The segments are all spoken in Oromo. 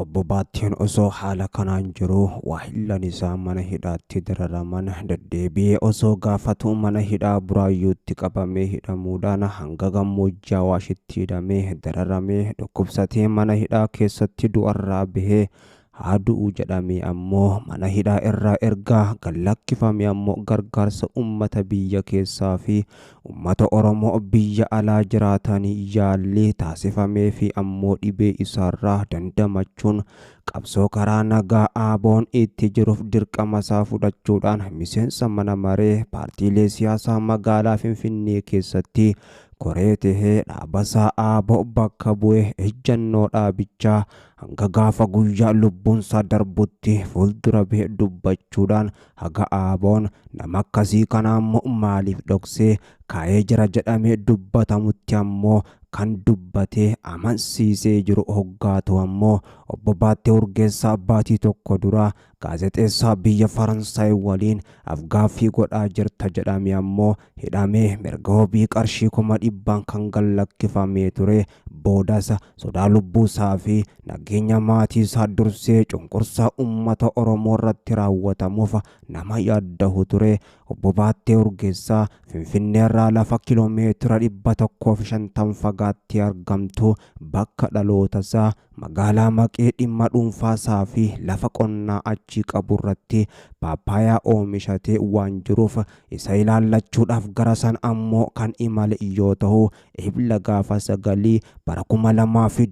Obbo Baattiin osoo haala kanaan jiruu waahillan isaa mana hidhaatti dararaman deddeebi'ee osoo gaafatu mana hidhaa Buraayyuutti qabamee hidhamuudhaan hanga gammoojjii Awaashitti hidhamee dararamee dhukkubsatee mana hidhaa keessatti du'arraa bahee haa du'u jedhamee ammoo mana hidhaa irraa ergaa gallakkifame ammoo gargaarsa uummata biyya keessaa fi uummata Oromoo biyya alaa jiraatanii yaalii taasifamee fi ammoo dhibee isaarraa dandamachuun qabsoo karaa nagaa ABO'n itti jiruuf dirqama isaa fudhachuudhaan miseensa mana maree paartiilee siyaasaa magaalaa Finfinnee keessatti koree tahee dhaabasaa ABO bakka bu'ee ejjennoo dhaabichaa hanga gaafa guyyaa lubbuunsaa darbutti fuuldura bahee dubbachuudhaan haga ABO'n nama akkasii kana ammoo maaliif dhoksee kaa'ee jira jedhamee dubbatamutti ammoo kan dubbatee amansiisee jiru hoggaatu ammoo Obbo Baattee Urgeessaa baatii tokko dura gaazexeessaa biyya Faransaay waliin afgaaffii godhaa jirta jedhamee ammoo hidhamee mirga wabii qarshii 100,000 kan gallakkifamee ture boodas sodaa lubbuusaa fi nageenya maatii isaa dursee cunqursaa uummata Oromoo irratti raawwatamuuf nama yaaddahu ture. Obbo Baattee Urgeessaa Finfinnee irraa lafa kiiloomeetira 150 fagaatti argamtu bakka dhaloota isaa magaalaa Maqee dhimma dhuunfaasaa fi lafa qonnaa achii qabu irratti paappaayyaa oomishatee waan jiruuf isa ilaallachuudhaaf gara san ammoo kan imale yoo ta'u ebla gaafa 9 bara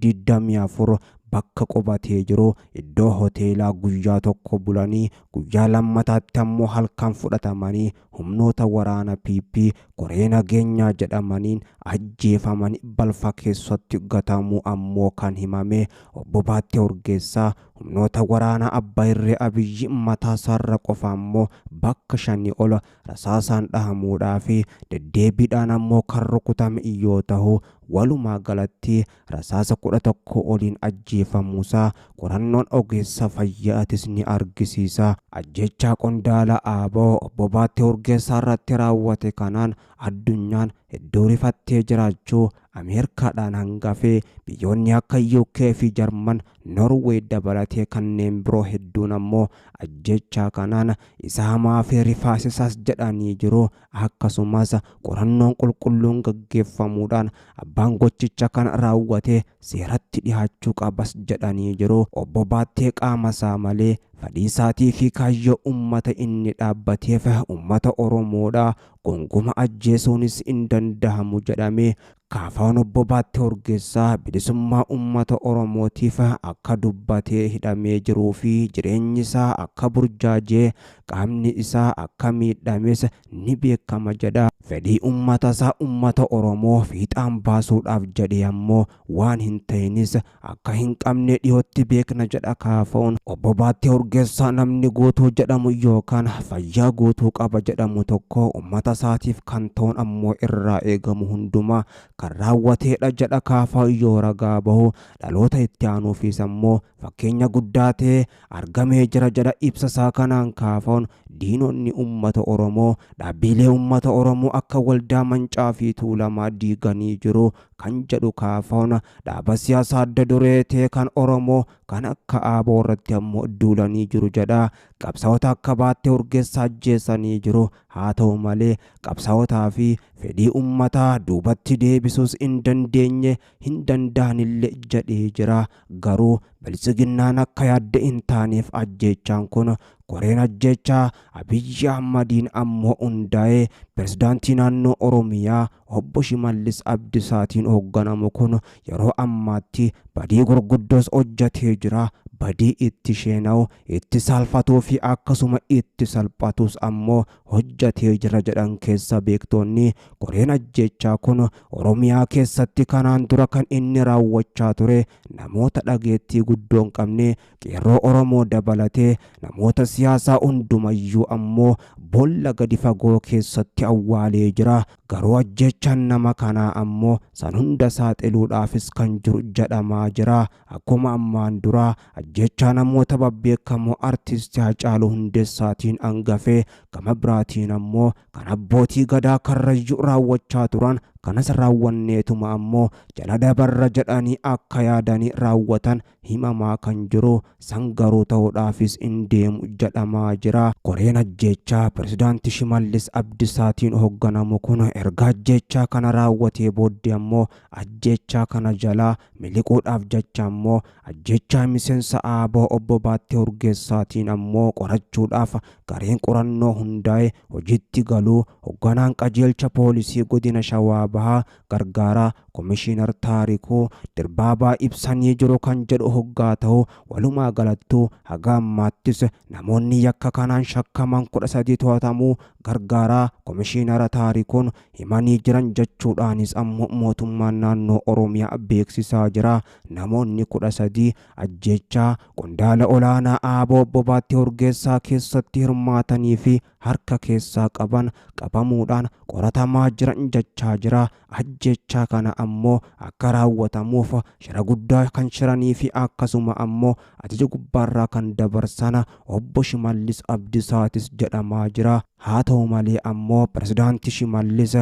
2024 bakka qubatee jiru iddoo hoteelaa guyyaa tokko bulanii guyyaa lammataatti ammoo halkan fudhatamanii humnoota waraana PP koree nageenyaa jedhamaniin ajjeefaman balfa keessatti gatamuu ammoo kan himame. Obbo Baattee Urgeessaa humnoota waraana Abbaa Irree Abiyyi mataa isaarra qofa ammoo bakka 5 ol rasaasaan dhahamuudhaa fi deddeebiidhaan ammoo kan rukutame yoo ta'u walumaa galatti rasaasa 11 oliin ajjeefamuusaa qorannoon ogeessa fayyaatis ni argisiisa. Ajjechaa qondaala ABO Obbo Baattee Urgeessaa irratti raawwate kanaan addunyaan hedduu rifattee jiraachuu Ameerikaadhaan hangafee biyyoonni akka UK fi Jarman Norway dabalatee kanneen biroo hedduun ammoo ajjechaa kanaan isa hamaa fi rifaasisaas jedhanii jiru. Akkasumas qorannoon qulqulluun gaggeeffamuudhaan abbaan gochicha kan raawwate seeratti dhihaachuu qabas jedhanii jiru. Obbo Baattee qaama isaa malee fedhii isaatii fi kaayyoo uummata inni dhaabbateef uummata Oromoodha gonguma ajjeesuunis hin danda'amu jedhamee kaafaan Obbo Baattee Urgeessaa bilisummaa uummata Oromootiif akka dubbatee hidhamee jiruu fi jireenyi isaa akka burjaajee qaamni isaa akka miidhames ni beekama jedha. Fedhii uummata isaa uummata Oromoo fiixaan baasuudhaaf jedhee ammoo waan hin ta'inis akka hin qabne dhiyootti beekna jedha kaafaun. Obbo Baattee Urgeessaa namni guutuu jedhamu yookaan fayyaa guutuu qaba jedhamu tokko uummata isaatiif kan ta'uun ammoo irraa eegamu hundumaa kan raawwateedha jedha kaafaa yoo ragaa bahu dhaloota itti aanuufis ammoo fakkeenya guddaa ta'e argamee jira jedha ibsa isaa kanaan kaafaun. Diinonni uummata Oromoo dhaabbilee uummata Oromoo akka waldaa Mancaa fi Tuulamaa diiganii jiru kan jedhu kaafaun dhaaba siyaasaa adda duree ta'e kan Oromoo kan akka ABO irratti ammoo duulanii jiru jedha. Qabsaa'ota akka Baattee Urgeessaa ajjeesanii jiru. Haa ta'u malee qabsaa'otaa fi fedhii uummataa duubatti deebisuus hin dandeenye hin danda'anillee jedhee jira. Garuu bilisiginnaan akka yaadde hin taaneef ajjechaan kun koreen ajjechaa Abiyyi Ahmadiin ammoo hundaa'ee pirezidaantii naannoo Oromiyaa Obbo Shimallis Abdiisaatiin hoogganamu kun yeroo ammaatti badii gurguddoos hojjetee jira. Badii itti sheenaa'u itti salphatuu fi akkasuma itti salphatus ammoo hojjetee jira jedhan keessa beektoonni. Koreen ajjechaa kun Oromiyaa keessatti kanaan dura kan inni raawwachaa ture namoota dhageettii guddoo hin qabne qeerroo Oromoo dabalatee namoota siyaasaa hundumayyuu ammoo boolla gadi fagoo keessatti awwaalee jira. Garuu ajjechaan nama kanaa ammoo san hunda saaxiluudhaafis kan jiru jedhamaa jira. Akkuma ammaan dura ajjechaa namoota babbeekamoo artistii Haacaaluu Hundeessaatiin hangafee gama biraatiin ammoo kan abbootii gadaa Karrayyuu raawwachaa turan kanas raawwanneetuma ammoo jala dabarra jedhanii akka yaadanii raawwatan himamaa kan jiru san garuu ta'uudhaafis in deemu jedhamaa jira. Koreen ajjeechaa pirezidaantii Shimallis Abdiisaatiin hoogganamu kun erga ajjeechaa kana raawwatee booddee ammoo ajjeechaa kana jalaa miliquudhaaf jecha ammoo ajjeechaa miseensa ABO obbo Baattee Urgeessaatiin ammoo qorachuudhaaf gareen qorannoo hundaa'e hojiitti galuu hoogganaan qajeelcha poolisii godina Shawaa Bahaa gargaaraa Komishinar Taarikuu Dirbaabaa ibsanii jiru kan jedhu hoggaa ta'u walumaa galattuu haga ammaattis namoonni yakka kanaan shakkaman 13 to'atamuu gargaaraa Komishinara Taarikuun himanii jiran jechuudhaanis ammoo mootummaan naannoo Oromiyaa beeksisaa jira. Namoonni 13 ajjeechaa qondaala olaanaa ABO obbo Baattee Urgeessaa keessatti hirmaatanii fi harka keessaa qaban qabamuudhaan qoratamaa jiran jechaa jira. Ajjeechaa kana ammoo akka raawwatamuuf shira guddaa kan shiranii fi akkasuma ammoo ajaja gubbaarraa kan dabarsana obbo Shimallis Abdiisaatis jedhamaa jira. haa ta'u malee ammoo pirezidaantii Shimallis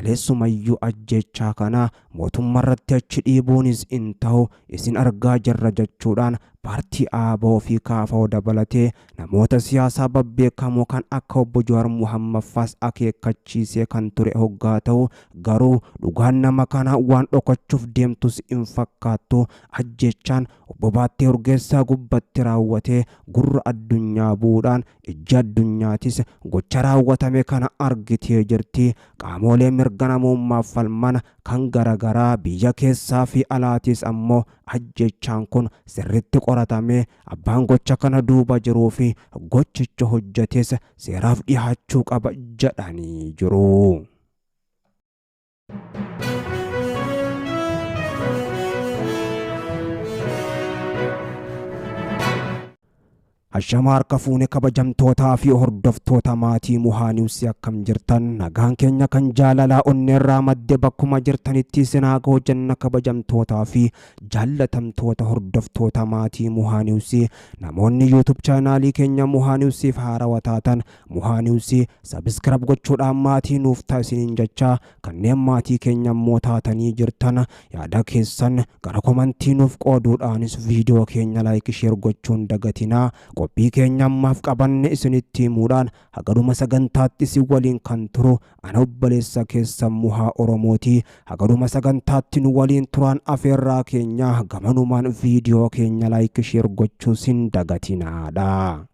kaleessumayyuu ajjeechaa kana mootummaa irratti achi dhiibuunis in ta'u isin argaa jirra jechuudhaan paartii ABO fi KFO dabalatee namoota siyaasaa babbeekamoo kan akka obbo Jawaar Mohaammed Faas akeekkachiisee kan ture hoggaa ta'u garuu dhugaan nama kana waan dhokachuuf deemtus in fakkaattu. Ajjeechaan obbo Baattee Urgeessaa gubbatti raawwatee gurra addunyaa buudhaan ijji addunyaatis gocha raawwatame kana argitee jirti. Qaamolee mirga namummaaf falman kan garagaraa biyya keessaa fi alaatis ammoo ajjeechaan kun sirriitti qoratame abbaan gocha kana duuba jiruu fi gochicha hojjetes seeraaf dhiyaachuu qaba jedhanii jiru. Ashama harka fuune kabajamtootaa fi hordoftoota maatii Muhaa Niwus akkam jirtan nagaan keenya kan jaalalaa onneerraa madde bakkuma jirtanitti sinaa ga'u jenna. Kabajamtootaa fi jaallatamtoota hordoftoota maatii Muhaa Niwus namoonni YouTube chaanaalii keenya Muhaa Niwusiif haarawaa taatan Muhaa Niwus sabiskiraayib gochuudhaan maatii nuuf taasisaniin jecha kanneen maatii keenya immoo taatanii jirtan yaada keessan gara komantii nuuf qooduudhaanis viidiyoo keenya laayik sheer gochuun dagatinaa. Qophii keenya ammaaf qabanne isinitti himuudhaan hagaduma sagantaatti si waliin kan turu ana obboleessa keessan Muhaa Oromooti. Hagaduma sagantaatti nu waliin turan afeerraa keenya gamanumaan viidiyoo keenya laayik sheer gochuu sin dagatinaadha.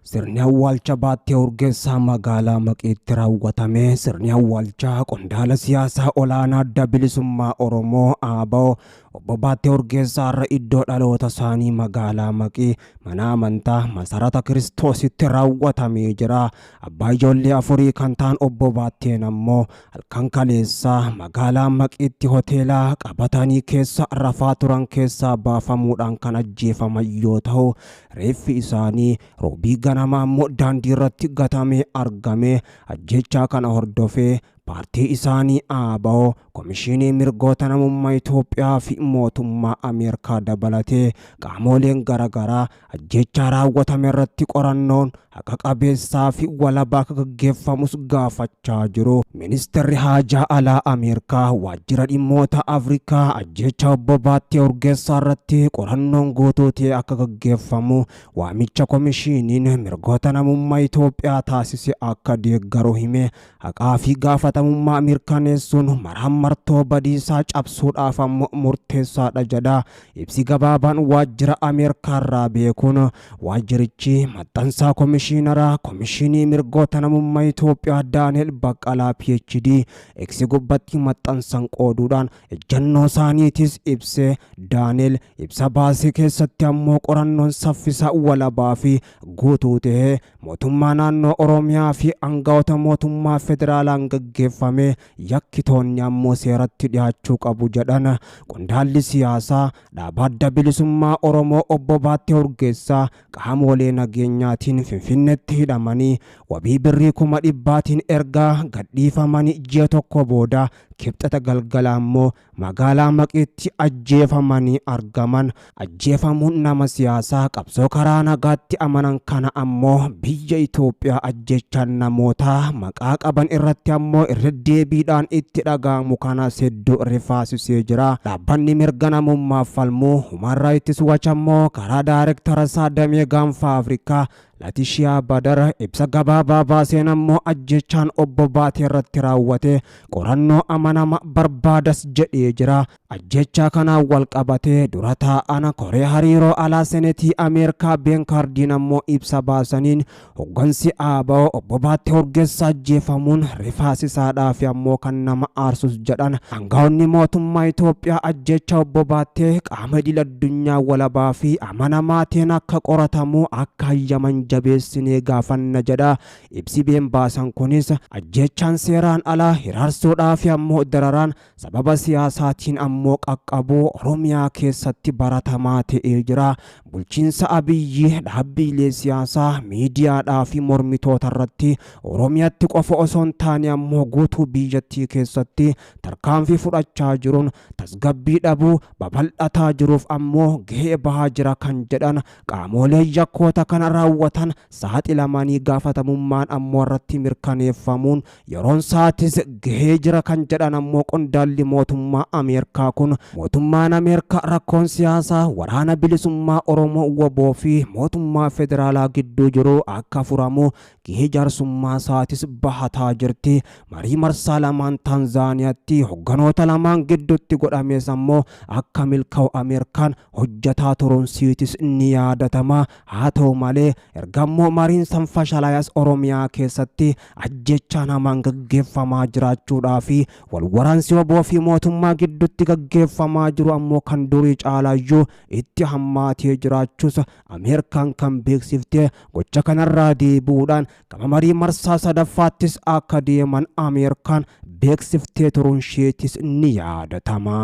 Sirni awwaalcha Baattee Urgeessaa magaalaa Maqiitti raawwatame. Sirni awwaalchaa qondaala siyaasaa olaanaa adda bilisummaa Oromoo ABO obbo Baattee Urgeessaa irra iddoo dhaloota isaanii magaalaa Maqii mana amantaa Masarata Kiristoositti raawwatamee jira. Abbaa ijoollee afurii kan ta'an obbo Baatteen ammoo halkan kaleessaa magaalaa Maqiitti hoteelaa qabatanii keessa rafaa turan keessaa baafamuudhaan kan ajjeefaman yoo ta'u reeffi isaanii roobii ganama ammoo daandii irratti gatamee argame. Ajjeechaa kana hordofee paartii isaanii ABO Komishinii Mirgoota Namummaa Itoophiyaa fi mootummaa Ameerikaa dabalatee qaamoleen garagaraa ajjeechaa raawwatame irratti qorannoon haqa qabeessaa fi walabaa akka gaggeeffamus gaafachaa jiru. Ministeerri Haajaa Alaa Ameerikaa waajjira dhimmoota Afrikaa ajjeechaa obbo Baattee Urgeessaa irratti qorannoon guutuu ta'e akka gaggeeffamu waamicha Komishiniin Mirgoota Namummaa Itoophiyaa taasise akka deeggaru hime. Haqaa fi gaafatamummaa mirkaneessuun marhammartoo badiisaa cabsuudhaaf ammoo murteessaadha jedha. Ibsi gabaabaan waajjira Ameerikaa irraa beekuun waajjirichi maxxansaa Komishinara Komishinii Mirgoota Namummaa Itoophiyaa Daani'el Baqqalaa PhD eksi gubbatti maxxansan qooduudhaan ejjennoo isaaniitis ibse. Daani'el ibsa baasee keessatti ammoo qorannoon saffisa walabaa fi guutuu ta'e mootummaa naannoo Oromiyaa fi aangawoota mootummaa federaalaan gaggeeffame yakkitoonni ammoo seeratti dhiyaachuu qabu jedhan. Qondaalli siyaasaa dhaaba adda bilisummaa Oromoo obbo Baattee Urgeessaa qaamolee nageenyaatiin Finfinneetti hidhamanii wabii birrii 100,000tiin erga gadhiifamanii ji'a tokko booda kibxata galgala ammoo magaalaa Maqiitti ajjeefamanii argaman. Ajjeefamuun nama siyaasaa qabsoo karaa nagaatti amanan kana ammoo biyya Itoophiyaa ajjechaan namoota maqaa qaban irratti ammoo irra deebiidhaan itti dhaga'amu kana hedduu rifaasisee jira. Dhaabbanni mirga namummaaf falmu Human Rights Watch ammoo karaa daayirektara isaa damee gaanfa Afrikaa Latishiyaa Badar ibsa gabaabaa baaseen ammoo ajjechaan obbo Baatee irratti raawwate qorannoo amanama barbaadas jedhee jira. Ajjechaa kanaan wal qabatee dura taa'aa koree hariiroo alaa senetii Ameerikaa Ben Kaardiin ammoo ibsa baasaniin hoggansi ABO obbo Baatee Urgeessaa ajjeefamuun rifaasisaadhaa fi ammoo kan nama aarsus jedhan. Aangaa'onni mootummaa Itoophiyaa ajjecha obbo Baatee qaama idil-addunyaa walabaa fi amanamaa ta'een akka qoratamu akka hayyaman jabeessinee gaafanna jedha. Ibsi Ben baasan kunis ajjechaan seeraan alaa hiraarsuudhaa fi ammoo dararaan sababa siyaasaatiin ammoo qaqqabuu Oromiyaa keessatti baratamaa ta'ee jira. Bulchiinsa Abiyyi dhaabbilee siyaasaa miidiyaadhaa fi mormitoota irratti Oromiyaatti qofa osoo hin taane ammoo guutuu biyyattii keessatti tarkaanfii fudhachaa jiruun tasgabbii dhabuu babal'ataa jiruuf ammoo gahee bahaa jira kan jedhan qaamolee yakkoota kana raawwatan saaxilamanii gaafatamummaan ammoo irratti mirkaneeffamuun yeroon isaatis gahee jira kan jedhan ammoo qondaalli mootummaa Ameerikaa kun mootummaan Ameerikaa rakkoon siyaasaa waraana bilisummaa Oromoo WBO fi mootummaa federaalaa gidduu jiru akka furamu gahee jaarsummaa isaatis bahataa jirti. Marii marsaa lamaan Taanzaaniyaatti hogganoota lamaan gidduutti godhames ammoo akka milkaa'u Ameerikaan hojjataa turuun siitis ni yaadatama. Haa ta'u malee ergammoo mariin san fashalaayas Oromiyaa keessatti ajjechaan hamaan gaggeeffamaa jiraachuudhaa fi wal waraansi WBO fi mootummaa gidduutti gaggeeffamaa jiru ammoo kan durii caalaayyuu itti hammaatee jiraachuus Ameerikaan kan beeksifte. Gocha kanarraa deebi'uudhaan gama marii marsaa sadaffaattis akka deeman Ameerikaan beeksiftee turuun isheetis ni yaadatama.